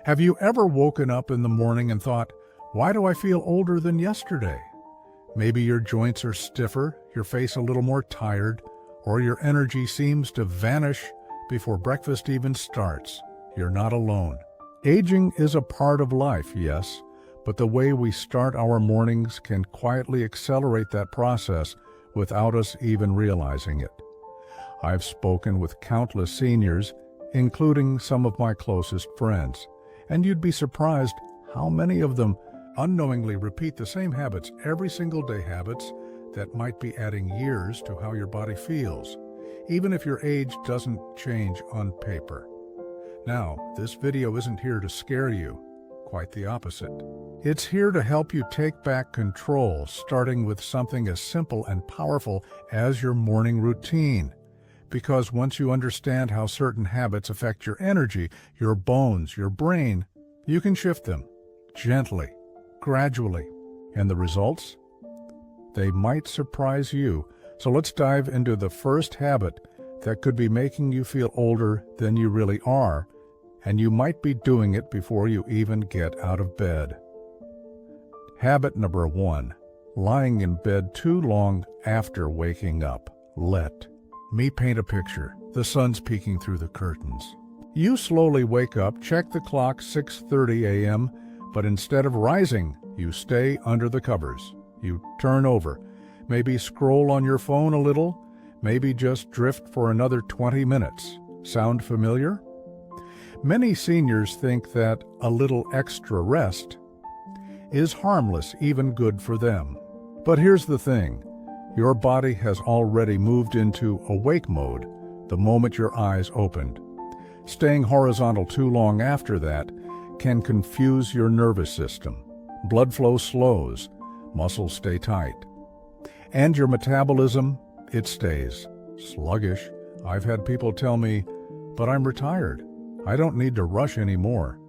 Have you ever woken up in the morning and thought, why do I feel older than yesterday? Maybe your joints are stiffer, your face a little more tired, or your energy seems to vanish before breakfast even starts. You're not alone. Aging is a part of life, yes, but the way we start our mornings can quietly accelerate that process without us even realizing it. I've spoken with countless seniors, including some of my closest friends, and you'd be surprised how many of them unknowingly repeat the same habits every single day, habits that might be adding years to how your body feels, even if your age doesn't change on paper. Now, this video isn't here to scare you, quite the opposite. It's here to help you take back control, starting with something as simple and powerful as your morning routine. Because once you understand how certain habits affect your energy, your bones, your brain, you can shift them gently, gradually. And the results? They might surprise you. So let's dive into the first habit that could be making you feel older than you really are, and you might be doing it before you even get out of bed. Habit number 1, lying in bed too long after waking up. Let me paint a picture. The sun's peeking through the curtains. You slowly wake up, check the clock, 6:30 a.m., but instead of rising, you stay under the covers. You turn over, maybe scroll on your phone a little, maybe just drift for another 20 minutes. Sound familiar? Many seniors think that a little extra rest is harmless, even good for them. But here's the thing. Your body has already moved into awake mode the moment your eyes opened. Staying horizontal too long after that can confuse your nervous system. Blood flow slows, muscles stay tight. And your metabolism, it stays sluggish. I've had people tell me, but I'm retired. I don't need to rush anymore.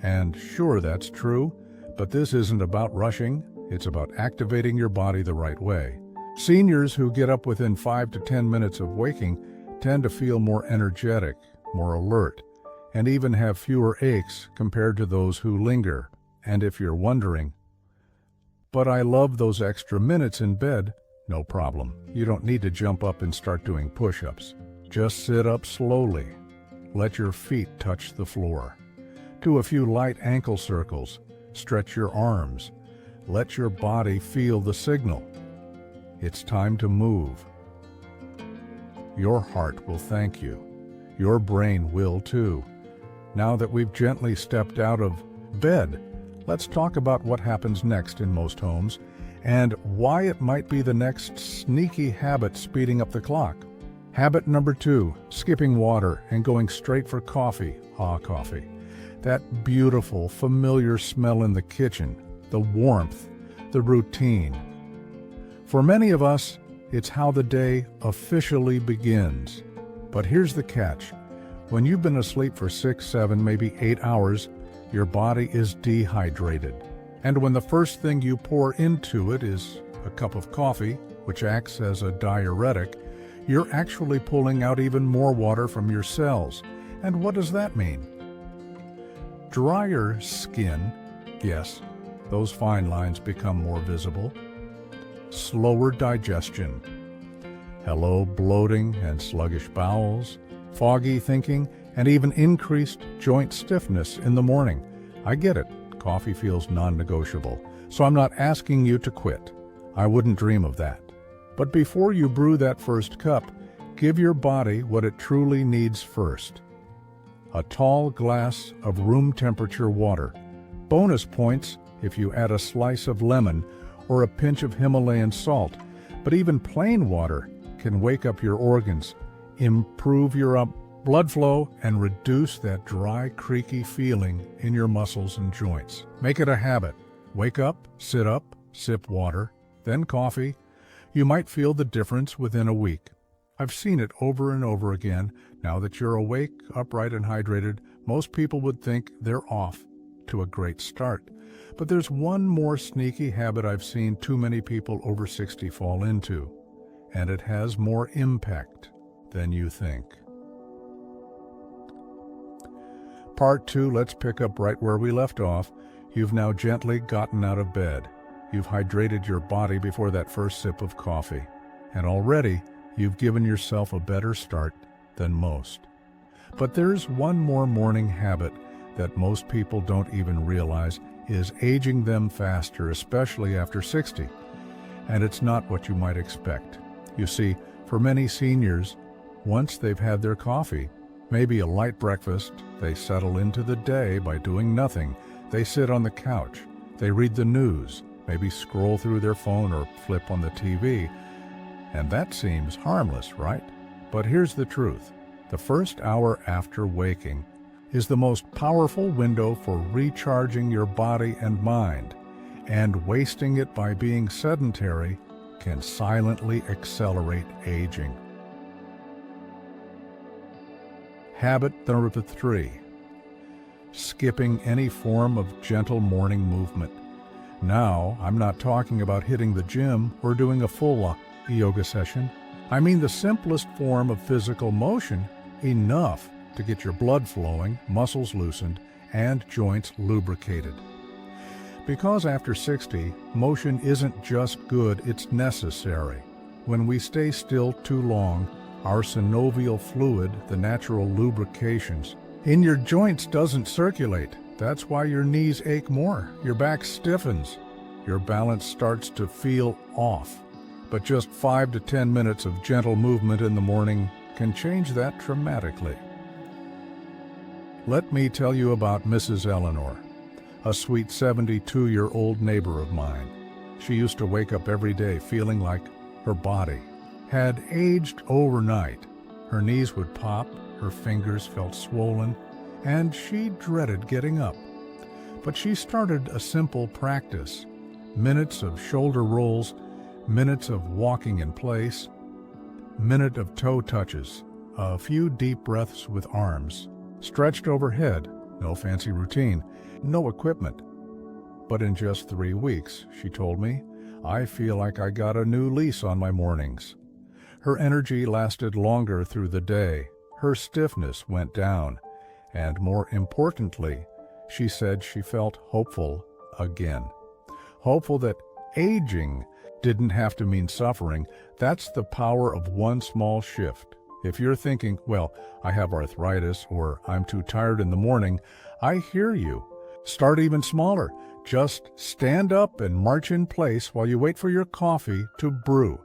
And sure, that's true, but this isn't about rushing. It's about activating your body the right way. Seniors who get up within 5 to 10 minutes of waking tend to feel more energetic, more alert, and even have fewer aches compared to those who linger. And if you're wondering, but I love those extra minutes in bed, no problem. You don't need to jump up and start doing push-ups. Just sit up slowly. Let your feet touch the floor. Do a few light ankle circles. Stretch your arms. Let your body feel the signal. It's time to move. Your heart will thank you. Your brain will too. Now that we've gently stepped out of bed, let's talk about what happens next in most homes and why it might be the next sneaky habit speeding up the clock. Habit number 2, skipping water and going straight for coffee. Coffee. That beautiful, familiar smell in the kitchen, the warmth, the routine. For many of us, it's how the day officially begins. But here's the catch. When you've been asleep for 6, 7, maybe 8 hours, your body is dehydrated. And when the first thing you pour into it is a cup of coffee, which acts as a diuretic, you're actually pulling out even more water from your cells. And what does that mean? Drier skin, yes, those fine lines become more visible. Slower digestion. Hello, bloating and sluggish bowels, foggy thinking, and even increased joint stiffness in the morning. I get it. Coffee feels non-negotiable, so I'm not asking you to quit. I wouldn't dream of that. But before you brew that first cup, give your body what it truly needs first. A tall glass of room temperature water. Bonus points if you add a slice of lemon or a pinch of Himalayan salt. But even plain water can wake up your organs, improve your blood flow, and reduce that dry, creaky feeling in your muscles and joints. Make it a habit. Wake up, sip water, then coffee. You might feel the difference within a week. I've seen it over and over again. Now that you're awake, upright, and hydrated, most people would think they're off to a great start. But there's one more sneaky habit I've seen too many people over 60 fall into, and it has more impact than you think. Part 2, let's pick up right where we left off. You've now gently gotten out of bed. You've hydrated your body before that first sip of coffee. And already, you've given yourself a better start than most. But there's one more morning habit that most people don't even realize is aging them faster, especially after 60. And it's not what you might expect. You see, for many seniors, once they've had their coffee, maybe a light breakfast, they settle into the day by doing nothing. They sit on the couch, they read the news, maybe scroll through their phone or flip on the TV. And that seems harmless, right? But here's the truth. The first hour after waking is the most powerful window for recharging your body and mind, and wasting it by being sedentary can silently accelerate aging. Habit number 3, skipping any form of gentle morning movement. Now, I'm not talking about hitting the gym or doing a full yoga session. I mean the simplest form of physical motion, enough to get your blood flowing, muscles loosened, and joints lubricated. Because after 60, motion isn't just good, it's necessary. When we stay still too long, our synovial fluid, the natural lubrications, in your joints doesn't circulate. That's why your knees ache more, your back stiffens, your balance starts to feel off. But just 5 to 10 minutes of gentle movement in the morning can change that dramatically. Let me tell you about Mrs. Eleanor, a sweet 72-year-old neighbor of mine. She used to wake up every day feeling like her body had aged overnight. Her knees would pop, her fingers felt swollen, and she dreaded getting up. But she started a simple practice: minutes of shoulder rolls, minutes of walking in place, minute of toe touches, a few deep breaths with arms stretched overhead, no fancy routine, no equipment. But in just 3 weeks, she told me, I feel like I got a new lease on my mornings. Her energy lasted longer through the day, her stiffness went down, and more importantly, she said she felt hopeful again. Hopeful that aging didn't have to mean suffering. That's the power of one small shift. If you're thinking, well, I have arthritis or I'm too tired in the morning, I hear you. Start even smaller. Just stand up and march in place while you wait for your coffee to brew.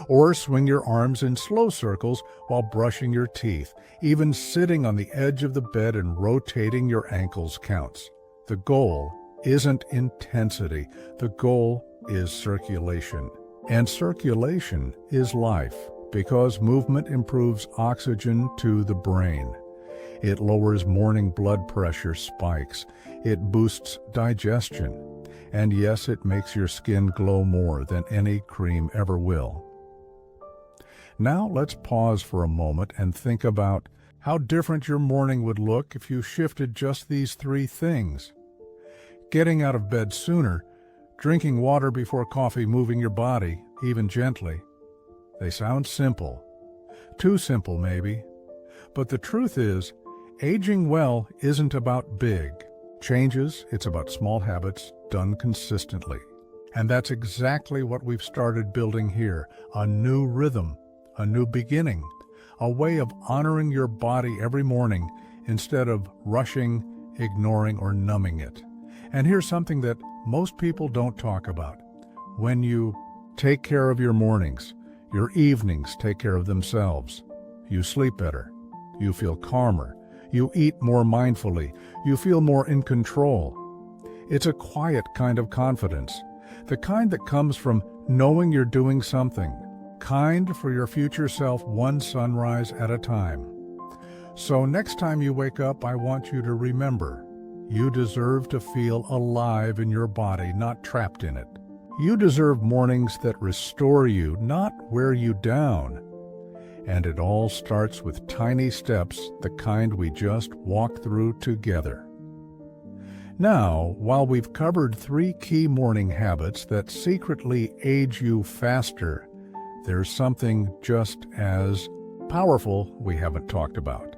Or swing your arms in slow circles while brushing your teeth. Even sitting on the edge of the bed and rotating your ankles counts. The goal isn't intensity. The goal is circulation. And circulation is life, because movement improves oxygen to the brain. It lowers morning blood pressure spikes. It boosts digestion. And yes, it makes your skin glow more than any cream ever will. Now let's pause for a moment and think about how different your morning would look if you shifted just these 3 things. Getting out of bed sooner, drinking water before coffee, moving your body, even gently. They sound simple. Too simple, maybe. But the truth is, aging well isn't about big changes. It's about small habits done consistently. And that's exactly what we've started building here. A new rhythm, a new beginning, a way of honoring your body every morning instead of rushing, ignoring, or numbing it. And here's something that most people don't talk about. When you take care of your mornings, your evenings take care of themselves. You sleep better. You feel calmer. You eat more mindfully. You feel more in control. It's a quiet kind of confidence, the kind that comes from knowing you're doing something, kind for your future self, one sunrise at a time. So next time you wake up, I want you to remember, you deserve to feel alive in your body, not trapped in it. You deserve mornings that restore you, not wear you down. And it all starts with tiny steps, the kind we just walked through together. Now, while we've covered 3 key morning habits that secretly age you faster, there's something just as powerful we haven't talked about.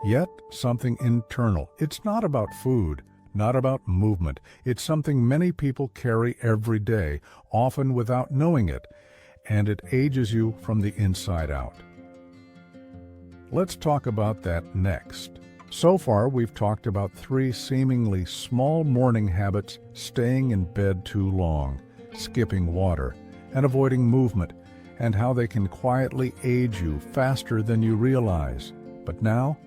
yet something internal. It's not about food, not about movement. It's something many people carry every day, often without knowing it, and it ages you from the inside out. Let's talk about that next. So far, we've talked about 3 seemingly small morning habits: staying in bed too long, skipping water, and avoiding movement, and how they can quietly age you faster than you realize. But now,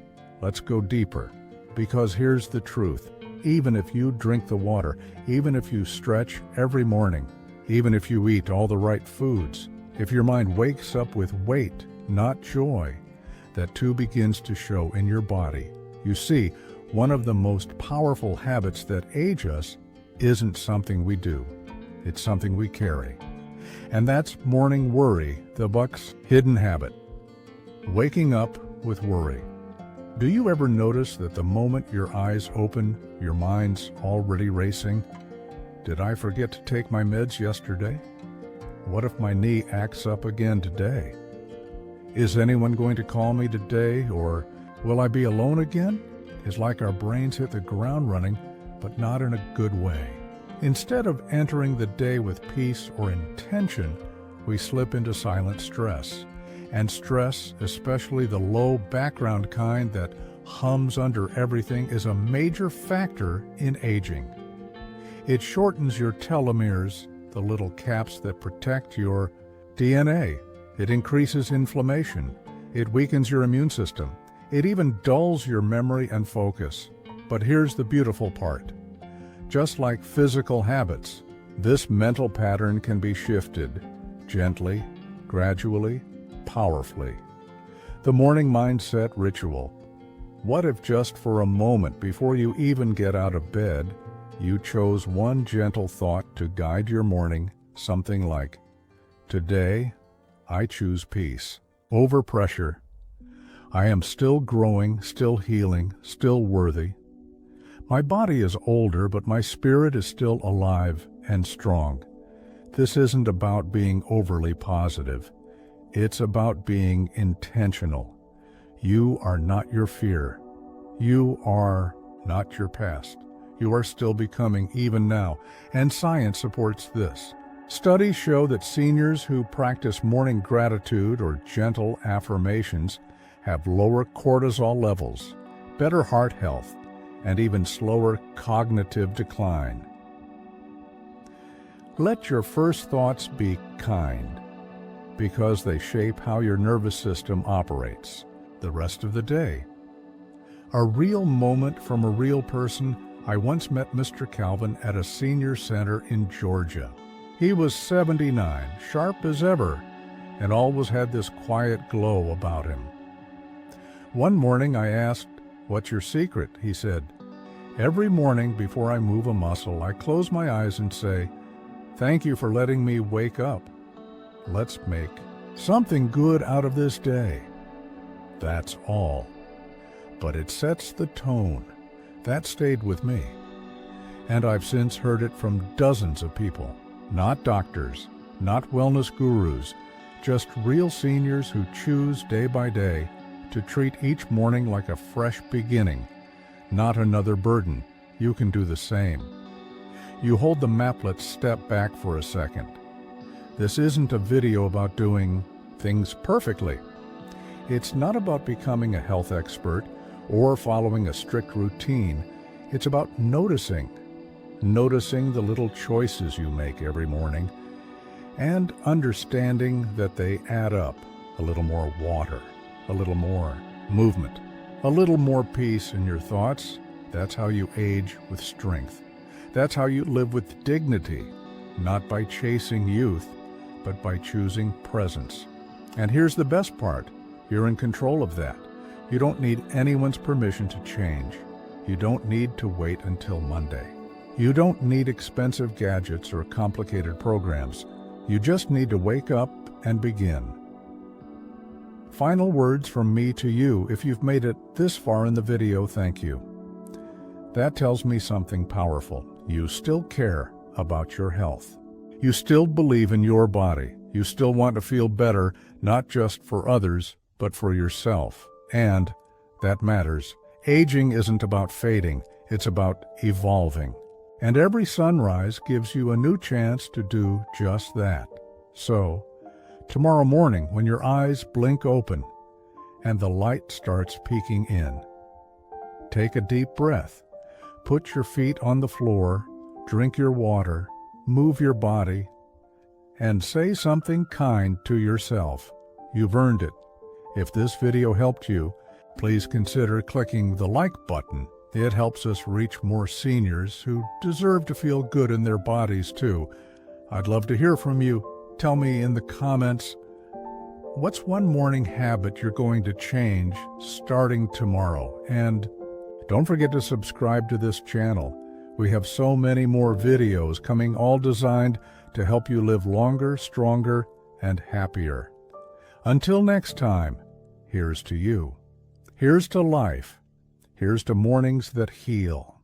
let's go deeper, because here's the truth. Even if you drink the water, even if you stretch every morning, even if you eat all the right foods, if your mind wakes up with weight, not joy, that too begins to show in your body. You see, one of the most powerful habits that age us isn't something we do. It's something we carry. And that's morning worry, the buck's hidden habit. Waking up with worry. Do you ever notice that the moment your eyes open, your mind's already racing? Did I forget to take my meds yesterday? What if my knee acts up again today? Is anyone going to call me today, or will I be alone again? It's like our brains hit the ground running, but not in a good way. Instead of entering the day with peace or intention, we slip into silent stress. And stress, especially the low background kind that hums under everything, is a major factor in aging. It shortens your telomeres, the little caps that protect your DNA. It increases inflammation. It weakens your immune system. It even dulls your memory and focus. But here's the beautiful part. Just like physical habits, this mental pattern can be shifted gently, gradually, powerfully. The morning mindset ritual. What if just for a moment before you even get out of bed, you chose one gentle thought to guide your morning, something like, "Today, I choose peace over pressure. I am still growing, still healing, still worthy. My body is older, but my spirit is still alive and strong." This isn't about being overly positive. It's about being intentional. You are not your fear. You are not your past. You are still becoming even now, and science supports this. Studies show that seniors who practice morning gratitude or gentle affirmations have lower cortisol levels, better heart health, and even slower cognitive decline. Let your first thoughts be kind, because they shape how your nervous system operates the rest of the day. A real moment from a real person. I once met Mr. Calvin at a senior center in Georgia. He was 79, sharp as ever, and always had this quiet glow about him. One morning I asked, "What's your secret?" He said, "Every morning before I move a muscle, I close my eyes and say, 'Thank you for letting me wake up. Let's make something good out of this day.' That's all. But it sets the tone. That stayed with me. And I've since heard it from dozens of people. Not doctors, not wellness gurus, just real seniors who choose day by day to treat each morning like a fresh beginning, not another burden. You can do the same. You hold the map. Let's step back for a second. This isn't a video about doing things perfectly. It's not about becoming a health expert or following a strict routine. It's about noticing the little choices you make every morning, and understanding that they add up. A little more water, a little more movement, a little more peace in your thoughts. That's how you age with strength. That's how you live with dignity, not by chasing youth, but by choosing presence. And here's the best part. You're in control of that. You don't need anyone's permission to change. You don't need to wait until Monday. You don't need expensive gadgets or complicated programs. You just need to wake up and begin. Final words from me to you. If you've made it this far in the video, thank you. That tells me something powerful. You still care about your health. You still believe in your body. You still want to feel better, not just for others, but for yourself. And that matters. Aging isn't about fading, it's about evolving. And every sunrise gives you a new chance to do just that. So, tomorrow morning when your eyes blink open and the light starts peeking in, take a deep breath. Put your feet on the floor, drink your water, move your body, and say something kind to yourself. You've earned it. If this video helped you, please consider clicking the like button. It helps us reach more seniors who deserve to feel good in their bodies too. I'd love to hear from you. Tell me in the comments, what's one morning habit you're going to change starting tomorrow? And don't forget to subscribe to this channel. We have so many more videos coming, all designed to help you live longer, stronger, and happier. Until next time, here's to you. Here's to life. Here's to mornings that heal.